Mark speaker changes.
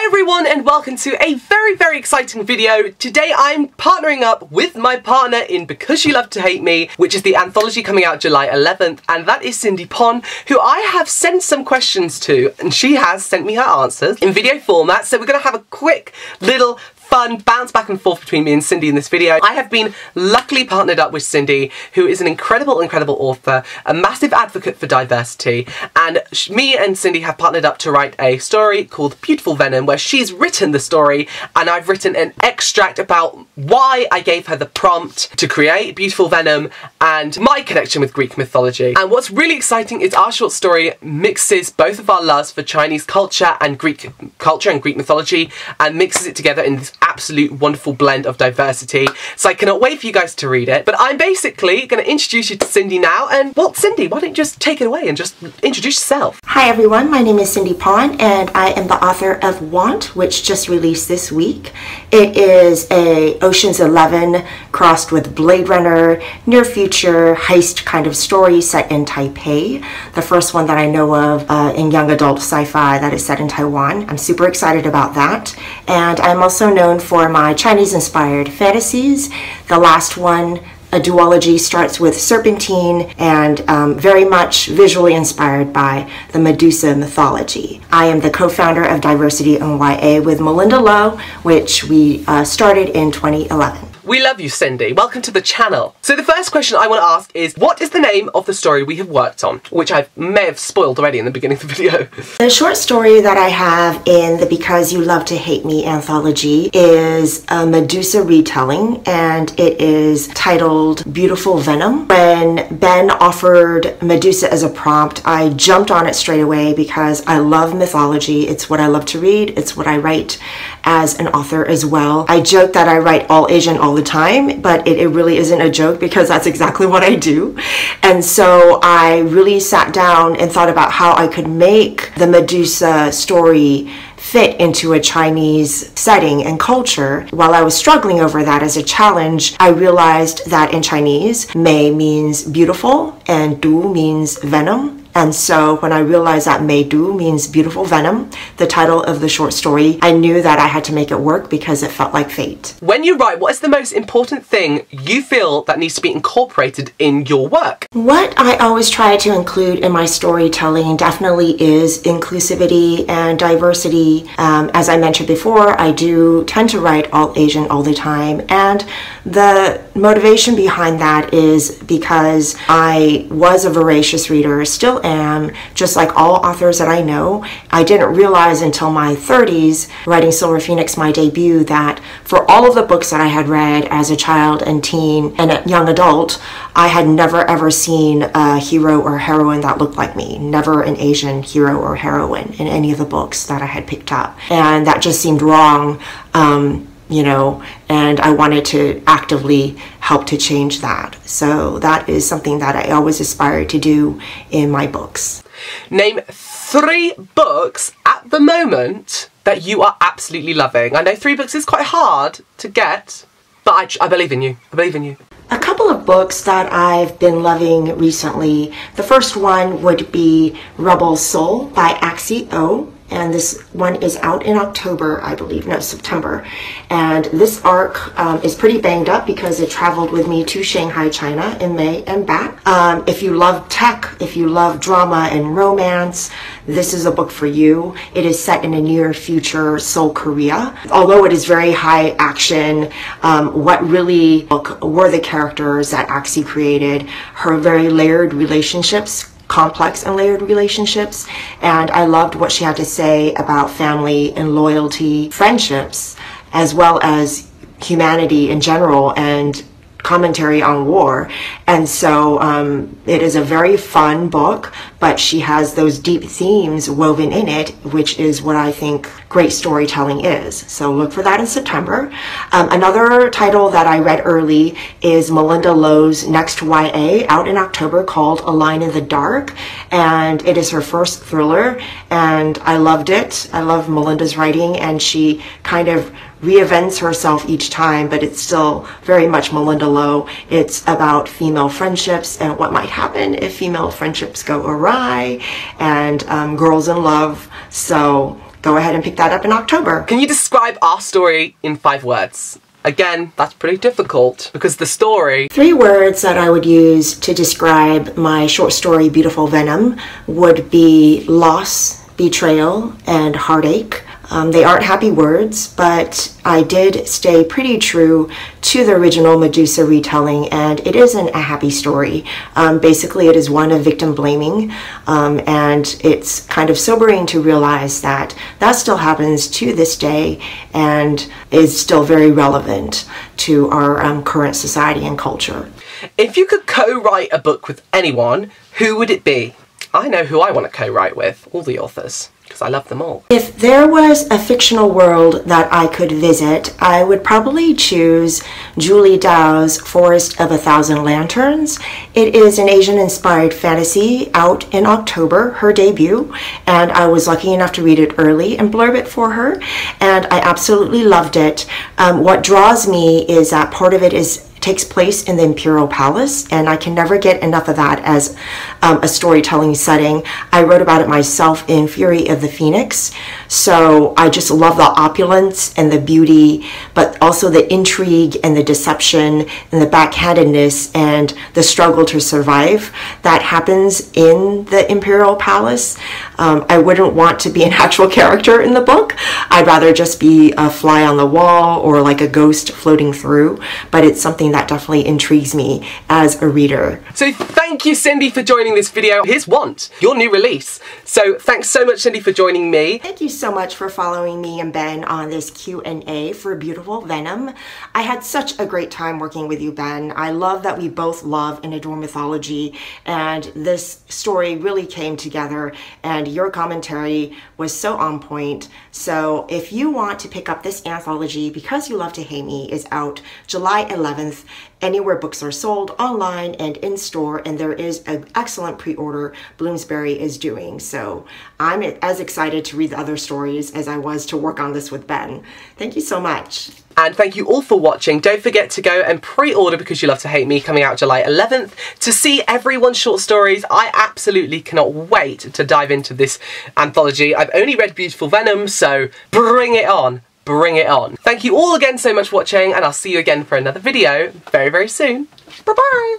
Speaker 1: everyone and welcome to a very exciting video. Today I'm partnering up with my partner in Because You Love to Hate Me, which is the anthology coming out July 11th, and that is Cindy Pon, who I have sent some questions to, and she has sent me her answers in video format, so we're going to have a quick little fun bounce back and forth between me and Cindy in this video. I have been luckily partnered up with Cindy, who is an incredible author, a massive advocate for diversity, and me and Cindy have partnered up to write a story called Beautiful Venom, where she's written the story and I've written an extract about why I gave her the prompt to create Beautiful Venom and my connection with Greek mythology. And what's really exciting is our short story mixes both of our loves for Chinese culture and Greek mythology, and mixes it together in this absolute wonderful blend of diversity. So I cannot wait for you guys to read it. But I'm basically going to introduce you to Cindy now, and well, Cindy, why don't you just take it away and just introduce yourself?
Speaker 2: Hi everyone, my name is Cindy Pon and I am the author of Want, which just released this week. It is a Ocean's 11 crossed with Blade Runner, near future heist kind of story set in Taipei. The first one that I know of in young adult sci-fi that is set in Taiwan. I'm super excited about that. And I'm also known for my Chinese-inspired fantasies. The last one, a duology, starts with Serpentine and very much visually inspired by the Medusa mythology. I am the co-founder of Diversity and YA with Melinda Lowe, which we started in 2011.
Speaker 1: We love you, Cindy. Welcome to the channel. So the first question I want to ask is, what is the name of the story we have worked on? Which I may have spoiled already in the beginning of the video.
Speaker 2: The short story that I have in the Because You Love to Hate Me anthology is a Medusa retelling, and it is titled Beautiful Venom. When Ben offered Medusa as a prompt, I jumped on it straight away because I love mythology. It's what I love to read. It's what I write as an author as well. I joke that I write all Asian all the time, but it really isn't a joke because that's exactly what I do. And so I really sat down and thought about how I could make the Medusa story fit into a Chinese setting and culture. While I was struggling over that as a challenge, I realized that in Chinese, Mei means beautiful and Du means venom. And so when I realized that Mei Du means beautiful venom, the title of the short story, I knew that I had to make it work because it felt like fate.
Speaker 1: When you write, what is the most important thing you feel that needs to be incorporated in your work?
Speaker 2: What I always try to include in my storytelling definitely is inclusivity and diversity. As I mentioned before, I do tend to write all Asian all the time, and the motivation behind that is because I was a voracious reader, still am, just like all authors that I know. I didn't realize until my 30s, writing Silver Phoenix, my debut, that for all of the books that I had read as a child and teen and a young adult, I had never ever seen a hero or heroine that looked like me. Never an Asian hero or heroine in any of the books that I had picked up. And that just seemed wrong. You know, and I wanted to actively help to change that. So that is something that I always aspire to do in my books.
Speaker 1: Name 3 books at the moment that you are absolutely loving. I know 3 books is quite hard to get, but I believe in you. I believe in you.
Speaker 2: A couple of books that I've been loving recently. The first one would be Rebel Soul by Axie O. And this one is out in October, I believe, no, September. And this arc is pretty banged up because it traveled with me to Shanghai, China in May and back. If you love tech, if you love drama and romance, this is a book for you. It is set in a near future Seoul, Korea. Although it is very high action, what really were the characters that Axie created, her very layered relationships, complex and layered relationships, and I loved what she had to say about family and loyalty, friendships, as well as humanity in general and commentary on war. And so it is a very fun book, but she has those deep themes woven in it, which is what I think great storytelling is. So look for that in September. Another title that I read early is Melinda Lowe's next YA, out in October, called A Line in the Dark, and it is her first thriller, and I loved it. I love Melinda's writing, and she kind of reinvents herself each time, but it's still very much Melinda Lowe. It's about female friendships and what might happen if female friendships go awry, and girls in love. So go ahead and pick that up in October.
Speaker 1: Can you describe our story in 5 words? Again, that's pretty difficult because the story...
Speaker 2: 3 words that I would use to describe my short story, Beautiful Venom, would be loss, betrayal, and heartache. They aren't happy words, but I did stay pretty true to the original Medusa retelling, and it isn't a happy story. Basically, it is one of victim blaming, and it's kind of sobering to realize that that still happens to this day and is still very relevant to our current society and culture.
Speaker 1: If you could co-write a book with anyone, who would it be? I know who I want to co-write with, all the authors, because I love them all.
Speaker 2: If there was a fictional world that I could visit, I would probably choose Julie Dao's Forest of a Thousand Lanterns. It is an Asian-inspired fantasy out in October, her debut, and I was lucky enough to read it early and blurb it for her, and I absolutely loved it. What draws me is that part of it takes place in the Imperial Palace, and I can never get enough of that as a storytelling setting. I wrote about it myself in Fury of the Phoenix, so I just love the opulence and the beauty, but also the intrigue and the deception and the backhandedness and the struggle to survive that happens in the Imperial Palace. I wouldn't want to be an actual character in the book. I'd rather just be a fly on the wall or like a ghost floating through, but it's something that definitely intrigues me as a reader.
Speaker 1: So thank you, Cindy, for joining this video. Here's Want, your new release. So thanks so much, Cindy, for joining me.
Speaker 2: Thank you so much for following me and Ben on this Q&A for Beautiful Venom. I had such a great time working with you, Ben. I love that we both love and adore mythology, and this story really came together, and your commentary was so on point. So if you want to pick up this anthology, Because You Love to Hate Me, is out July 11th, anywhere books are sold, online and in store, and there is an excellent pre-order Bloomsbury is doing. So I'm as excited to read the other stories as I was to work on this with Ben. Thank you so much.
Speaker 1: And thank you all for watching. Don't forget to go and pre-order Because You Love to Hate Me, coming out July 11th. To see everyone's short stories, I absolutely cannot wait to dive into this anthology. I've only read Beautiful Venom, so bring it on. Bring it on. Thank you all again so much for watching, and I'll see you again for another video very, very soon. Bye-bye!